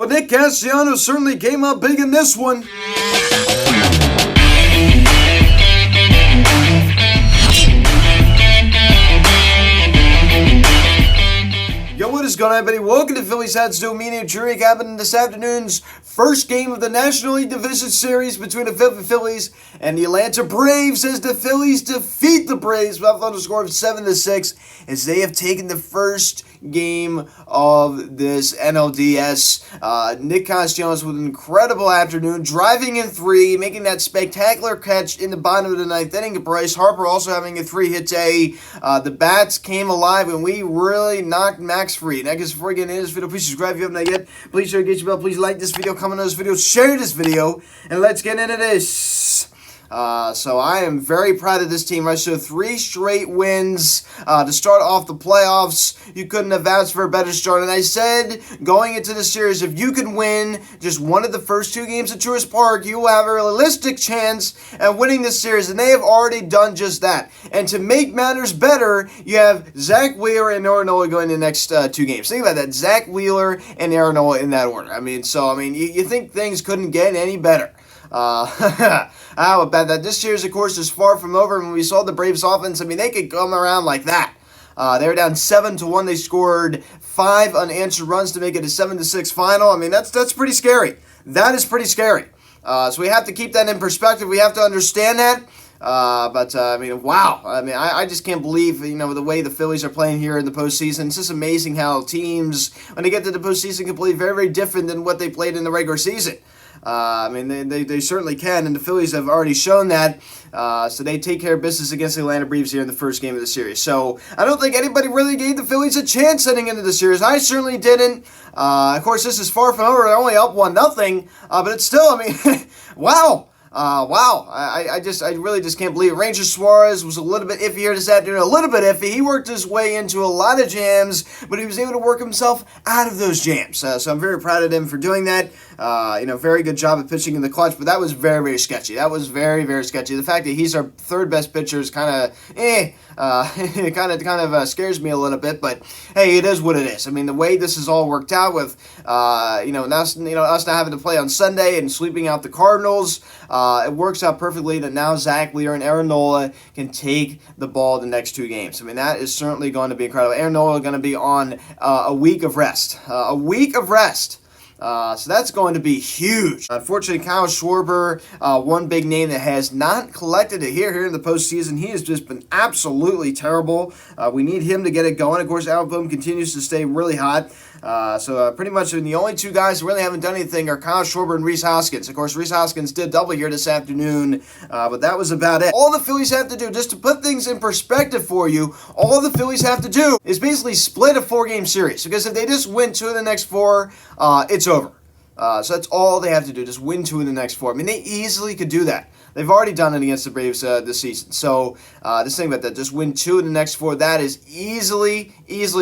But Nick Castellanos certainly came up big in this one. Yo, what is going on, everybody? Welcome to Phillies Hats Do Media Jury Cabin in this afternoon's first game of the National League Division Series between the Philadelphia Phillies and the Atlanta Braves as the Phillies defeat the Braves by a score of 7-6 as they have taken the first game of this NLDS. Nick Castellanos with an incredible afternoon, driving in 3, making that spectacular catch in the bottom of the 9th inning. Bryce Harper also having a 3-hit day. The bats came alive and we really knocked Max free. And I guess before we get into this video, please subscribe if you haven't not yet. Please share, get your bell. Please like this video, comment on this video, share this video, and let's get into this. So I am very proud of this team. I saw 3 straight wins to start off the playoffs. You couldn't have asked for a better start. And I said going into the series, if you can win just one of the first 2 games at Truist Park, you will have a realistic chance at winning this series. And they have already done just that. And to make matters better, you have Zach Wheeler and Aaron Nola going the next 2 games. Think about that. Zach Wheeler and Aaron Nola in that order. You think things couldn't get any better. How about that? This series, of course, is far from over. When we saw the Braves offense, they could come around like that. They were down 7-1. They scored 5 unanswered runs to make it a 7-6 final. That's pretty scary. That is pretty scary. So we have to keep that in perspective. We have to understand that. Wow. I just can't believe, the way the Phillies are playing here in the postseason. It's just amazing how teams, when they get to the postseason, can play very, very different than what they played in the regular season. They certainly can, and the Phillies have already shown that. So they take care of business against the Atlanta Braves here in the first game of the series. So I don't think anybody really gave the Phillies a chance heading into the series. I certainly didn't. Of course, this is far from over. They're only up 1-0, but it's still, wow. Wow. I really just can't believe it. Ranger Suarez was a little bit iffy here this afternoon. A little bit iffy. He worked his way into a lot of jams, but he was able to work himself out of those jams. So I'm very proud of him for doing that. Very good job of pitching in the clutch, but that was very, very sketchy. That was very, very sketchy. The fact that he's our 3rd best pitcher is kind of scares me a little bit, but hey, it is what it is. The way this is all worked out with, us not having to play on Sunday and sweeping out the Cardinals, it works out perfectly that now Zach Wheeler and Aaron Nola can take the ball the next 2 games. That is certainly going to be incredible. Aaron Nola going to be on a week of rest. So that's going to be huge. Unfortunately, Kyle Schwarber, one big name that has not collected it here in the postseason. He has just been absolutely terrible. We need him to get it going. Of course, Al Bohm continues to stay really hot. So pretty much the only 2 guys who really haven't done anything are Kyle Schwarber and Rhys Hoskins. Of course, Rhys Hoskins did double here this afternoon, but that was about it. All the Phillies have to do, just to put things in perspective for you, all the Phillies have to do is basically split a 4-game series. Because if they just win 2 of the next 4, it's over. So that's all they have to do, just win 2 in the next 4. They easily could do that. They've already done it against the Braves this season. So just think about that. Just win 2 in the next 4. That is easily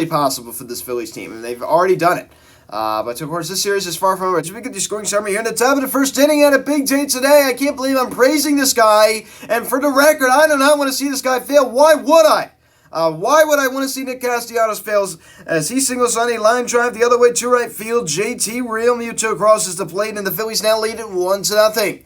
possible for this Phillies team. They've already done it. But of course, this series is far from over. As we get the scoring summary here in the top of the first inning, had a big day today. I can't believe I'm praising this guy. And for the record, I do not want to see this guy fail. Why would I? Why would I want to see Nick Castellanos fails as he singles on a line drive the other way to right field? JT Realmuto crosses the plate and the Phillies now lead it 1-0.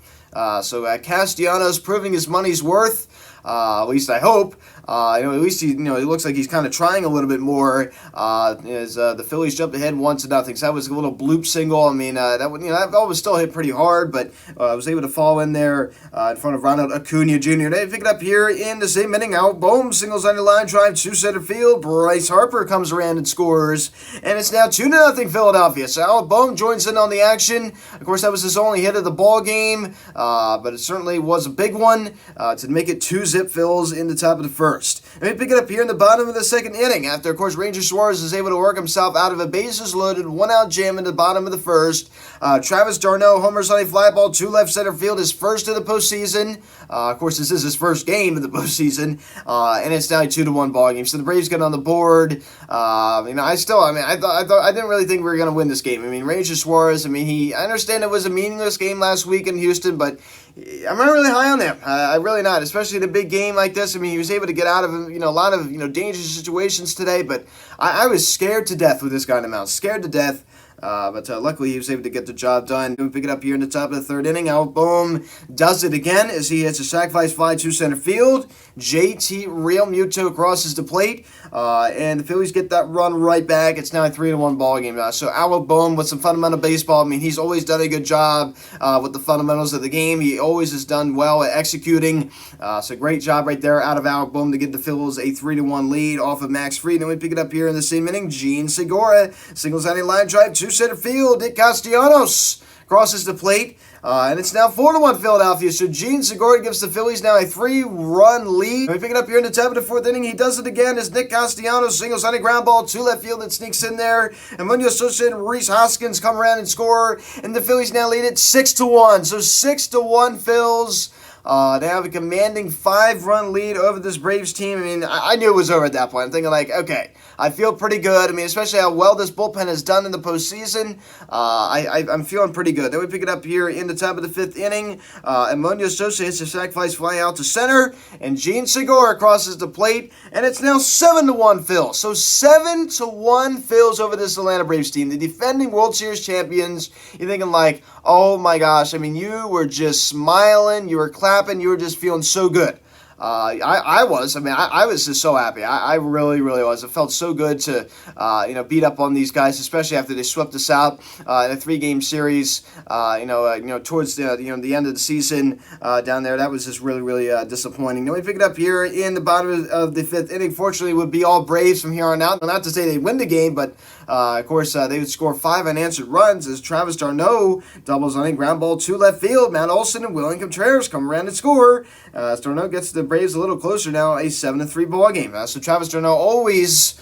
So Castellanos proving his money's worth. At least I hope. At least he looks like he's kind of trying a little bit more. As the Phillies jumped ahead 1-0. So that was a little bloop single. That ball was still hit pretty hard, but I was able to fall in there in front of Ronald Acuna Jr. They pick it up here in the same inning. Al Bohm singles on the line drive to center field. Bryce Harper comes around and scores, and it's now 2-0 Philadelphia. So Al Bohm joins in on the action. Of course, that was his only hit of the ball game, but it certainly was a big one to make it 2-0 Phils in the top of the first. And we pick it up here in the bottom of the 2nd inning after, of course, Ranger Suarez is able to work himself out of a bases-loaded 1-out jam in the bottom of the 1st. Travis d'Arnaud homers on a fly ball to left center field, his first of the postseason. Of course, this is his first game of the postseason, and it's now a 2-1 ball game. So the Braves get on the board. I didn't really think we were going to win this game. Ranger Suarez, I understand it was a meaningless game last week in Houston, but I'm not really high on them. I'm really not, especially in a big game like this. He was able to get out of a lot of dangerous situations today, but I was scared to death with this guy in the mound. Scared to death. But luckily he was able to get the job done. We pick it up here in the top of the third inning. Alec Bohm does it again as he hits a sacrifice fly to center field. JT Realmuto crosses the plate, and the Phillies get that run right back. It's now a 3-1 ball game. So Alec Bohm with some fundamental baseball. I mean, he's always done a good job with the fundamentals of the game. He always has done well at executing. So great job right there out of Alec Bohm to get the Phillies a 3-1 lead off of Max Fried. Then we pick it up here in the same inning. Gene Segura singles on a line drive to center field. Nick Castellanos crosses the plate. And it's now 4-1 Philadelphia. So Gene Segura gives the Phillies now a 3-run lead. We pick it up here in the top of the fourth inning. He does it again as Nick Castellanos singles on a ground ball to left field and sneaks in there. And Munoz Sosa and Rhys Hoskins come around and score. And the Phillies now lead it 6-1. So 6-1 Phils. They have a commanding 5-run lead over this Braves team. I mean, I knew it was over at that point. I'm thinking like, okay, I feel pretty good. I mean, especially how well this bullpen has done in the postseason. I'm feeling pretty good. Then we pick it up here in the top of the fifth inning. And Munoz Sosa hits a sacrifice fly out to center. And Gene Segura crosses the plate. And it's now 7-1 Phils. So 7-1 Phils over this Atlanta Braves team. The defending World Series champions. You're thinking like, oh my gosh. I mean, you were just smiling. You were clapping. You were just feeling so good. I was. I mean, I was just so happy. I really, really was. It felt so good to, beat up on these guys, especially after they swept us out in a 3-game series. Towards the end of the season down there. That was just really, really disappointing. Then we pick it up here in the bottom of the fifth inning. Fortunately, it would be all Braves from here on out. Not to say they win the game, but of course they would score 5 unanswered runs as Travis d'Arnaud doubles on a ground ball to left field. Matt Olson and William Contreras come around and score. d'Arnaud gets the Braves a little closer now, a 7-3 ball game. So Travis d'Arnaud always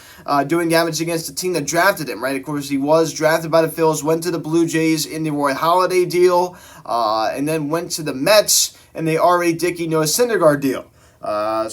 doing damage against the team that drafted him, right? Of course, he was drafted by the Phils, went to the Blue Jays in the Roy Halladay deal, and then went to the Mets in the R.A. Dickey Noah Syndergaard deal. And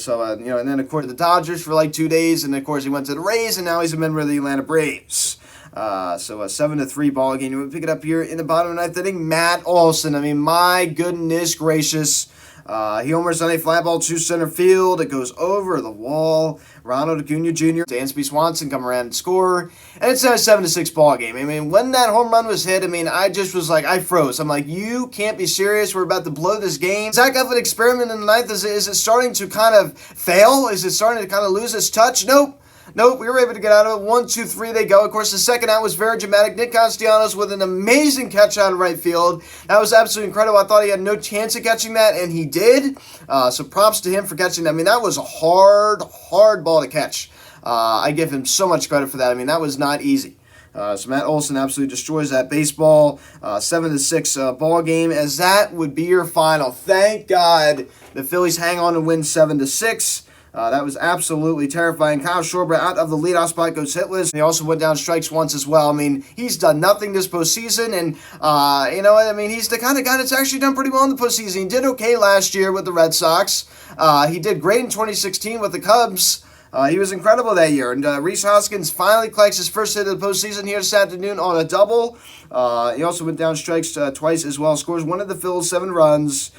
then, of course, the Dodgers for like 2 days, and, of course, he went to the Rays, and now he's a member of the Atlanta Braves. A 7-3 ball game. We pick it up here in the bottom of the ninth inning. Matt Olson. I mean, my goodness gracious. He homers on a fly ball to center field. It goes over the wall. Ronald Acuna Jr., Dansby Swanson come around and score. And it's a 7-6 ball game. I mean, when that home run was hit, I mean, I just was like, I froze. I'm like, you can't be serious. We're about to blow this game. Zach Eflin experiment in the ninth. Is it starting to kind of fail? Is it starting to kind of lose its touch? Nope, we were able to get out of it. 1, 2, 3, they go. Of course, the second out was very dramatic. Nick Castellanos with an amazing catch out of right field. That was absolutely incredible. I thought he had no chance of catching that, and he did. So props to him for catching that. I mean, that was a hard ball to catch. I give him so much credit for that. I mean, that was not easy. So Matt Olson absolutely destroys that baseball. 7-6 ball game, as that would be your final. Thank God the Phillies hang on to win 7-6. That was absolutely terrifying. Kyle Schwarber out of the leadoff spot goes hitless. He also went down strikes once as well. I mean, he's done nothing this postseason, and you know what? I mean, he's the kind of guy that's actually done pretty well in the postseason. He did okay last year with the Red Sox. He did great in 2016 with the Cubs. He was incredible that year. And Rhys Hoskins finally collects his first hit of the postseason here this afternoon on a double. He also went down strikes twice as well. Scores one of the Phils, 7 runs.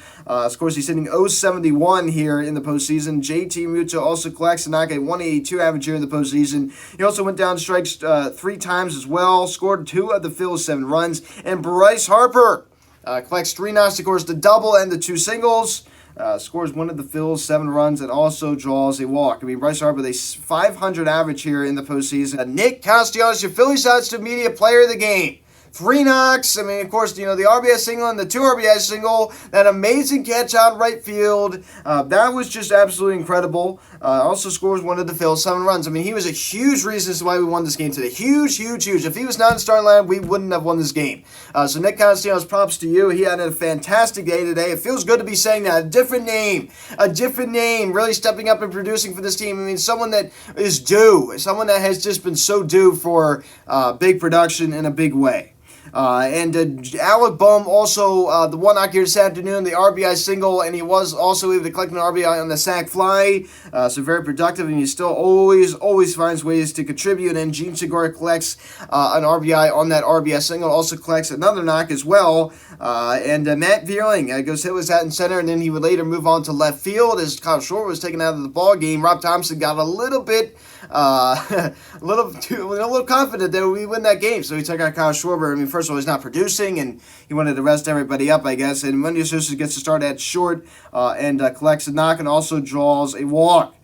Scores he's hitting .071 here in the postseason. JT Realmuto also collects to knock a 182 average here in the postseason. He also went down strikes 3 times as well. Scored 2 of the Phils, 7 runs. And Bryce Harper collects 3 knocks, scores the double and the 2 singles. Scores one of the Phils, 7 runs, and also draws a walk. I mean, Bryce Harper, they 500 average here in the postseason. Nick Castellanos, your Phillies Odds to Media Player of the Game. 3 knocks. I mean, of course, the RBI single and the 2 RBI single. That amazing catch out right field. That was just absolutely incredible. Also scores one of the Phils, 7 runs. I mean, he was a huge reason as to why we won this game today. Huge. If he was not in the starting lineup, we wouldn't have won this game. So Nick Castellanos, props to you. He had a fantastic day today. It feels good to be saying that. A different name, really stepping up and producing for this team. I mean, someone that is due. Someone that has just been so due for big production in a big way. Alec Bohm also the one knock here this afternoon, the RBI single, and he was also able to collect an RBI on the sac fly. So very productive, and he still always finds ways to contribute. And Gene Segura collects an RBI on that RBI single, also collects another knock as well. Matt Vierling goes hit with hat in center, and then he would later move on to left field as Kyle Schwarber was taken out of the ball game. Rob Thompson got a little bit a little confident that we win that game. So he took out Kyle Schwarber. I mean, first of all, he's not producing, and he wanted to rest everybody up, I guess. And Monday Sosa gets to start at short and collects a knock and also draws a walk.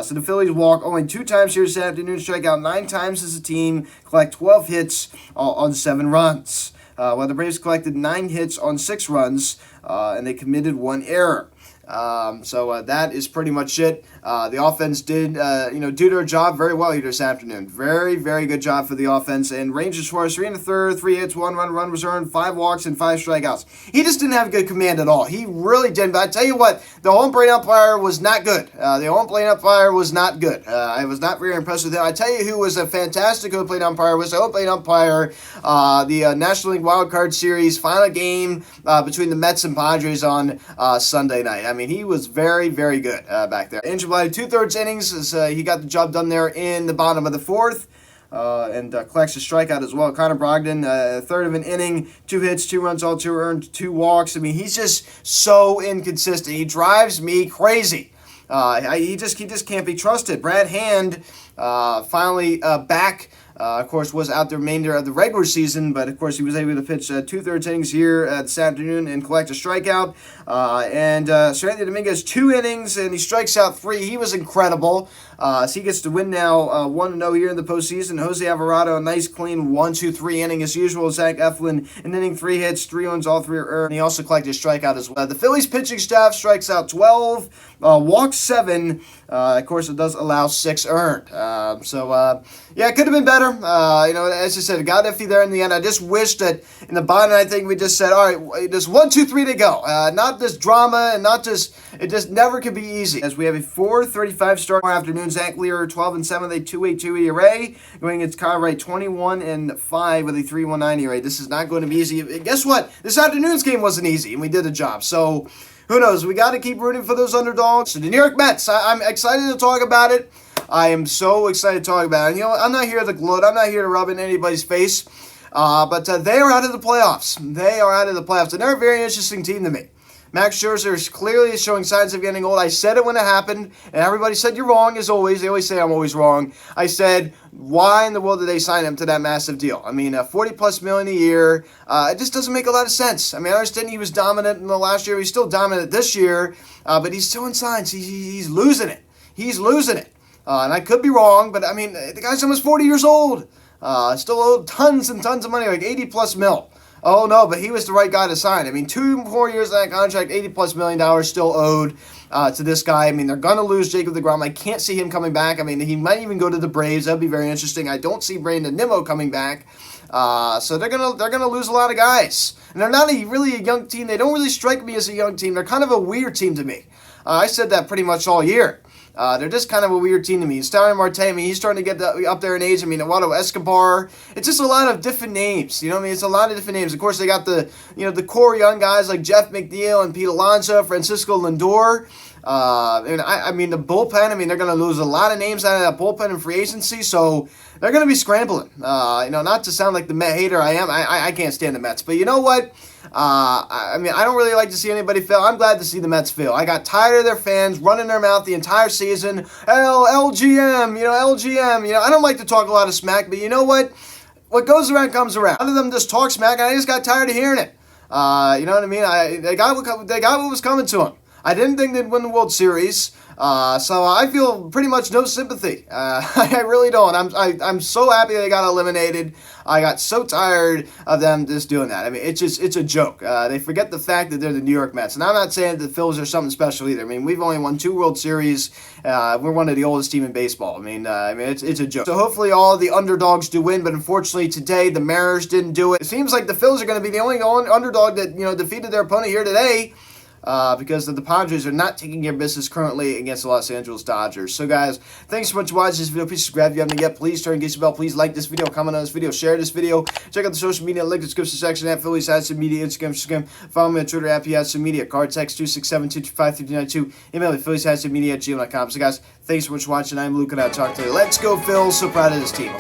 So the Phillies walk only 2 times here this afternoon, strike out 9 times as a team, collect 12 hits on 7 runs. While the Braves collected 9 hits on 6 runs, and they committed 1 error. So that is pretty much it. The offense did, do their job very well here this afternoon. Very, very good job for the offense. And Rangers Suarez, 3 1/3, 3 hits, 1 run was earned, 5 walks, and 5 strikeouts. He just didn't have good command at all. He really didn't. But I tell you what, the home plate umpire was not good. I was not very impressed with him. I tell you who was a fantastic home plate umpire was the home plate umpire, the National League Wild Card Series final game between the Mets and Padres on Sunday night. I mean, he was very, very good back there. Angel Blythe, 2/3 innings, as he got the job done there in the bottom of the 4th, and collects a strikeout as well. Connor Brogdon, a third of an inning, 2 hits, 2 runs, all 2 earned, 2 walks. I mean, he's just so inconsistent. He drives me crazy. He just can't be trusted. Brad Hand, finally back. Of course, was out the remainder of the regular season, but of course he was able to pitch 2/3 innings here this afternoon and collect a strikeout. And Seranthony Dominguez, 2 innings, and he strikes out 3. He was incredible. So he gets to win now 1-0 here in the postseason. Jose Alvarado, a nice clean 1-2-3 inning as usual. Zach Eflin, an inning, 3 hits, 3 runs, all 3 are earned. And he also collected a strikeout as well. The Phillies pitching staff strikes out 12, walks 7. Of course, it does allow 6 earned. Yeah, it could have been better. As I said, it got iffy there in the end. I just wish that in the bottom, I think we just said, all right, just 1, 2, 3 to go. Not this drama and not just, it just never could be easy. As we have a 4:35 start afternoon, Zach Lear, 12-7, a 2.82 ERA, going against Kyle Wright, 21-5 with a 3.19 ERA. This is not going to be easy. And guess what? This afternoon's game wasn't easy, and we did the job. So, who knows? We got to keep rooting for those underdogs. So the New York Mets, I'm excited to talk about it. I am so excited to talk about it. I'm not here to gloat. I'm not here to rub it in anybody's face. But they are out of the playoffs. They are out of the playoffs. And they're a very interesting team to me. Max Scherzer is clearly showing signs of getting old. I said it when it happened, and everybody said you're wrong, as always. They always say I'm always wrong. I said, why in the world did they sign him to that massive deal? I mean, $40+ million a year. It just doesn't make a lot of sense. I mean, I understand he was dominant in the last year. He's still dominant this year, but he's showing signs. He's losing it. He's losing it. And I could be wrong, but I mean, the guy's almost 40 years old. Still owed tons and tons of money, like $80+ million. Oh, no, but he was the right guy to sign. I mean, 2 more years of that contract, $80+ million still owed to this guy. I mean, they're going to lose Jacob deGrom. I can't see him coming back. I mean, he might even go to the Braves. That would be very interesting. I don't see Brandon Nimmo coming back. So they're gonna lose a lot of guys. And they're not really a young team. They don't really strike me as a young team. They're kind of a weird team to me. I said that pretty much all year. They're just kind of a weird team to me. Starling Marte, I mean, he's starting to get up there in age. I mean, Eduardo Escobar. It's just a lot of different names. You know what I mean? It's a lot of different names. Of course, they got the core young guys like Jeff McNeil and Pete Alonso, Francisco Lindor. And I mean, the bullpen, I mean, they're going to lose a lot of names out of that bullpen in free agency, so they're going to be scrambling. Not to sound like the Met hater I am. I can't stand the Mets. But you know what? I mean, I don't really like to see anybody fail. I'm glad to see the Mets fail. I got tired of their fans running their mouth the entire season. LGM, LGM. I don't like to talk a lot of smack, but you know what? What goes around comes around. A lot of them just talk smack, and I just got tired of hearing it. You know what I mean? They got what was coming to them. I didn't think they'd win the World Series, so I feel pretty much no sympathy. I really don't. I'm so happy they got eliminated. I got so tired of them just doing that. I mean, it's a joke. They forget the fact that they're the New York Mets, and I'm not saying that the Phillies are something special either. I mean, we've only won 2 World Series. We're one of the oldest team in baseball. I mean, it's a joke. So hopefully all the underdogs do win, but unfortunately today the Mariners didn't do it. It seems like the Phillies are going to be the only underdog that defeated their opponent here today. Because the Padres are not taking care of business currently against the Los Angeles Dodgers. So, guys, thanks so much for watching this video. Please subscribe if you haven't yet. Please turn on the bell. Please like this video, comment on this video, share this video. Check out the social media link in the description section at Phillies Hats Media, Instagram. Follow me on Twitter at PHI Media. Card text 267-225-3292. Email me phillieshatsmedia@gmail.com. So, guys, thanks so much for watching. I'm Luke, and I'll talk to you. Let's go, Phil. So proud of this team.